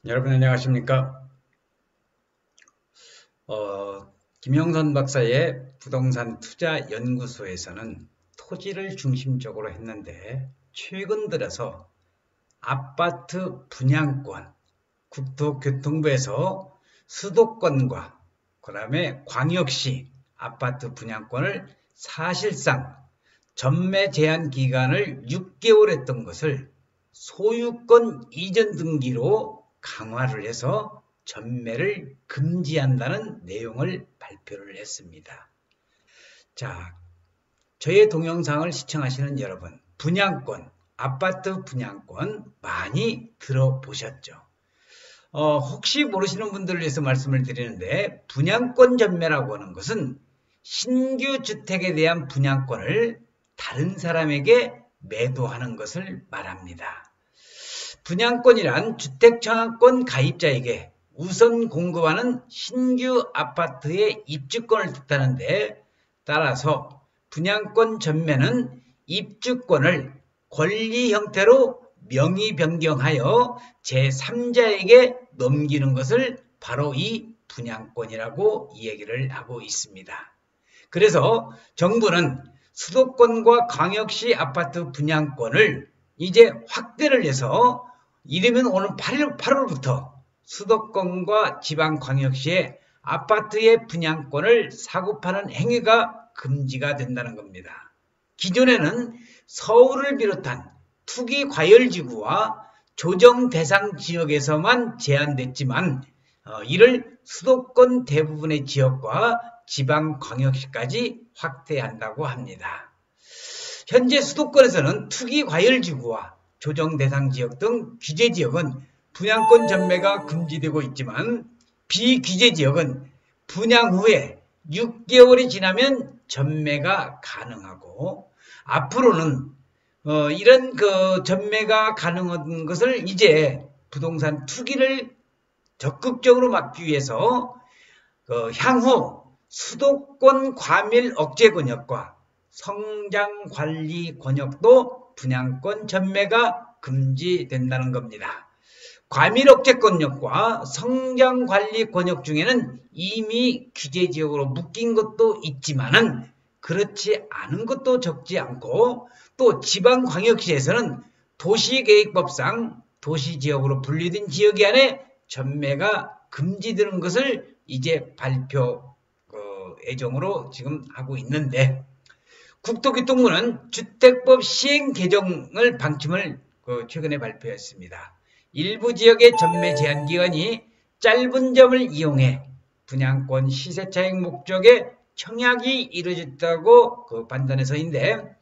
여러분 안녕하십니까? 김영선 박사의 부동산 투자 연구소에서는 토지를 중심적으로 했는데 최근 들어서 아파트 분양권, 국토교통부에서 수도권과 그다음에 광역시 아파트 분양권을 사실상 전매 제한 기간을 6개월 했던 것을 소유권 이전 등기로 강화를 해서 전매를 금지한다는 내용을 발표를 했습니다. 자, 저의 동영상을 시청하시는 여러분, 분양권, 아파트 분양권 많이 들어보셨죠? 혹시 모르시는 분들을 위해서 말씀을 드리는데, 분양권 전매라고 하는 것은 신규 주택에 대한 분양권을 다른 사람에게 매도하는 것을 말합니다. 분양권이란 주택청약권 가입자에게 우선 공급하는 신규 아파트의 입주권을 뜻하는데, 따라서 분양권 전매는 입주권을 권리 형태로 명의 변경하여 제3자에게 넘기는 것을 바로 이 분양권이라고 얘기를 하고 있습니다. 그래서 정부는 수도권과 광역시 아파트 분양권을 이제 확대를 해서 이르면 오는 8월부터 수도권과 지방광역시의 아파트의 분양권을 사고 파는 행위가 금지가 된다는 겁니다. 기존에는 서울을 비롯한 투기 과열지구와 조정 대상 지역에서만 제한됐지만 이를 수도권 대부분의 지역과 지방광역시까지 확대한다고 합니다. 현재 수도권에서는 투기 과열지구와 조정 대상 지역 등 규제 지역은 분양권 전매가 금지되고 있지만 비규제 지역은 분양 후에 6개월이 지나면 전매가 가능하고, 앞으로는 이런 전매가 가능한 것을 이제 부동산 투기를 적극적으로 막기 위해서 향후 수도권 과밀 억제 권역과 성장 관리 권역도 분양권 전매가 금지된다는 겁니다. 과밀 억제 권역과 성장 관리 권역 중에는 이미 규제 지역으로 묶인 것도 있지만은 그렇지 않은 것도 적지 않고, 또 지방광역시에서는 도시계획법상 도시지역으로 분리된 지역이 안에 전매가 금지되는 것을 이제 발표 예정으로 지금 하고 있는데, 국토교통부는 주택법 시행 개정을 방침을 최근에 발표했습니다. 일부 지역의 전매 제한 기간이 짧은 점을 이용해 분양권 시세 차익 목적의 청약이 이루어졌다고 판단해서인데,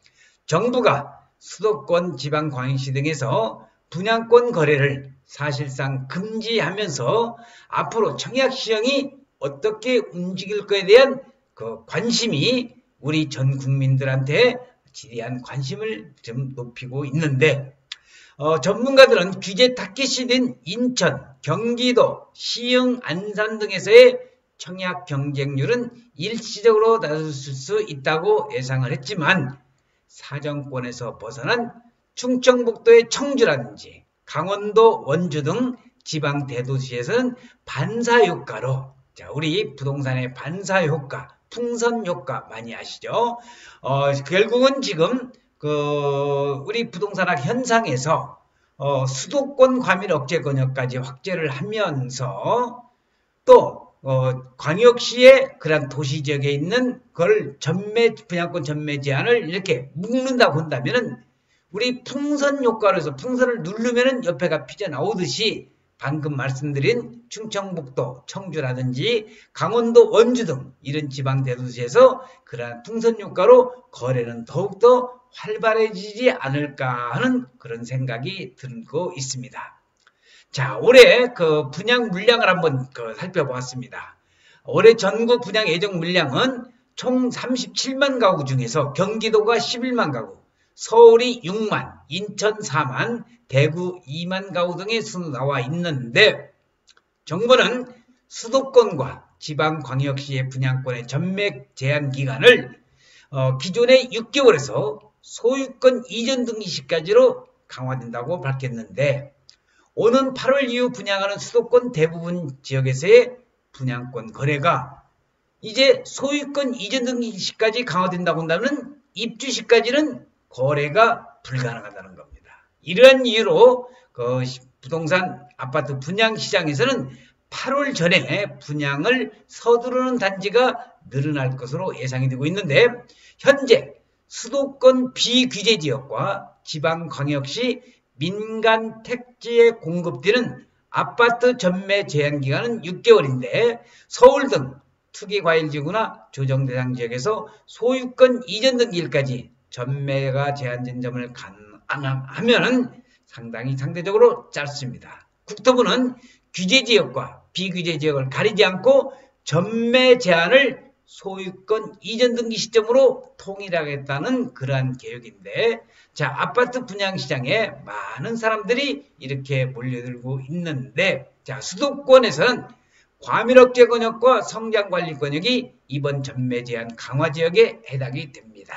정부가 수도권 지방광역시 등에서 분양권 거래를 사실상 금지하면서 앞으로 청약 시장이 어떻게 움직일 것에 대한 관심이 우리 전 국민들한테 지대한 관심을 좀 높이고 있는데, 전문가들은 규제 타깃이 인천, 경기도, 시흥, 안산 등에서의 청약 경쟁률은 일시적으로 낮을 수 있다고 예상을 했지만, 사정권에서 벗어난 충청북도의 청주라든지 강원도, 원주 등 지방 대도시에서는 반사효과로, 우리 부동산의 반사효과, 풍선효과 많이 아시죠? 결국은 지금 우리 부동산학 현상에서 수도권 과밀 억제 권역까지 확대를 하면서 또 광역시의 그런 도시 지역에 있는 그걸 분양권 전매 제한을 이렇게 묶는다고 한다면은, 우리 풍선 효과로 해서 풍선을 누르면은 옆에가 삐져나오듯이 방금 말씀드린 충청북도, 청주라든지 강원도, 원주 등 이런 지방 대도시에서 그러한 풍선 효과로 거래는 더욱더 활발해지지 않을까 하는 그런 생각이 들고 있습니다. 자, 올해 분양 물량을 한번 살펴보았습니다. 올해 전국 분양 예정 물량은 총 37만 가구 중에서 경기도가 11만 가구, 서울이 6만, 인천 4만, 대구 2만 가구 등의 수로 나와 있는데, 정부는 수도권과 지방광역시의 분양권의 전매 제한 기간을 기존의 6개월에서 소유권 이전 등기 시까지로 강화된다고 밝혔는데, 오는 8월 이후 분양하는 수도권 대부분 지역에서의 분양권 거래가 이제 소유권 이전 등기 시까지 강화된다고 한다면 입주 시까지는 거래가 불가능하다는 겁니다. 이러한 이유로 그 부동산 아파트 분양 시장에서는 8월 전에 분양을 서두르는 단지가 늘어날 것으로 예상이 되고 있는데, 현재 수도권 비규제 지역과 지방광역시 민간 택지에 공급되는 아파트 전매 제한 기간은 6개월인데 서울 등 투기과열지구나 조정대상 지역에서 소유권 이전 등기일까지 전매가 제한된 점을 감안하면 상당히 상대적으로 짧습니다. 국토부는 규제지역과 비규제지역을 가리지 않고 전매 제한을 소유권 이전 등기 시점으로 통일하겠다는 그러한 계획인데, 자, 아파트 분양 시장에 많은 사람들이 이렇게 몰려들고 있는데, 자, 수도권에서는 과밀억제 권역과 성장관리 권역이 이번 전매 제한 강화 지역에 해당이 됩니다.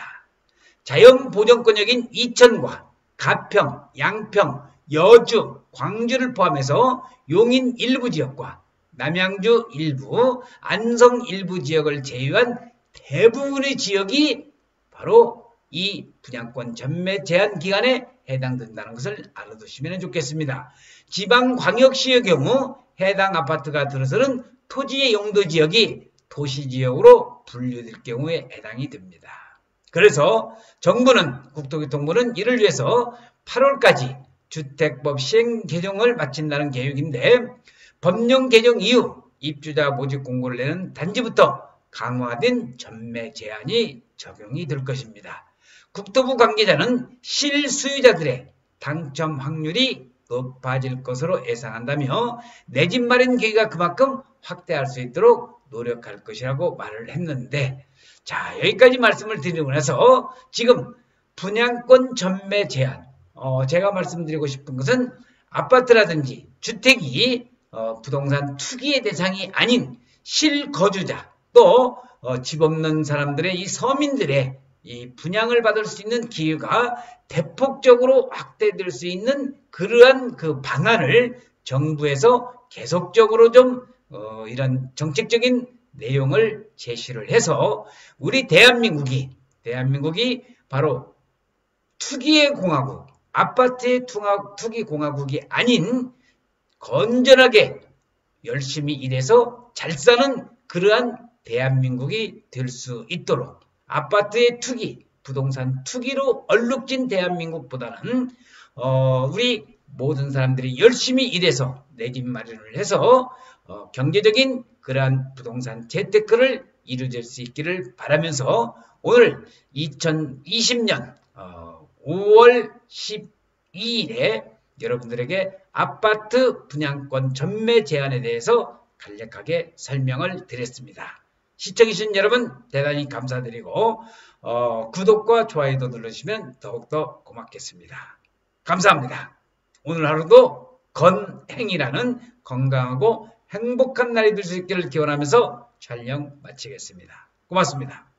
자연보전 권역인 이천과 가평, 양평, 여주, 광주를 포함해서 용인 일부 지역과 남양주 일부, 안성 일부 지역을 제외한 대부분의 지역이 바로 이 분양권 전매 제한 기간에 해당된다는 것을 알아두시면 좋겠습니다. 지방광역시의 경우 해당 아파트가 들어서는 토지의 용도 지역이 도시지역으로 분류될 경우에 해당이 됩니다. 그래서 정부는, 국토교통부는 이를 위해서 8월까지 주택법 시행 개정을 마친다는 계획인데, 법령 개정 이후 입주자 모집 공고를 내는 단지부터 강화된 전매 제한이 적용이 될 것입니다. 국토부 관계자는 실수요자들의 당첨 확률이 높아질 것으로 예상한다며 내 집 마련 계기가 그만큼 확대할 수 있도록 노력할 것이라고 말을 했는데, 자, 여기까지 말씀을 드리고 나서 지금 분양권 전매 제한, 제가 말씀드리고 싶은 것은 아파트라든지 주택이 부동산 투기의 대상이 아닌 실거주자, 또 집 없는 사람들의 이 서민들의 이 분양을 받을 수 있는 기회가 대폭적으로 확대될 수 있는 그러한 그 방안을 정부에서 계속적으로 좀 이런 정책적인 내용을 제시를 해서 우리 대한민국이 바로 투기의 공화국, 아파트의 투기 공화국이 아닌 건전하게 열심히 일해서 잘 사는 그러한 대한민국이 될 수 있도록, 아파트의 투기, 부동산 투기로 얼룩진 대한민국보다는 우리 모든 사람들이 열심히 일해서 내 집 마련을 해서 경제적인 그러한 부동산 재테크를 이루어질 수 있기를 바라면서 오늘 2020년 5월 12일에 여러분들에게 아파트 분양권 전매 제한에 대해서 간략하게 설명을 드렸습니다. 시청해주신 여러분 대단히 감사드리고 구독과 좋아요도 눌러주시면 더욱더 고맙겠습니다. 감사합니다. 오늘 하루도 건행이라는 건강하고 행복한 날이 될 수 있기를 기원하면서 촬영 마치겠습니다. 고맙습니다.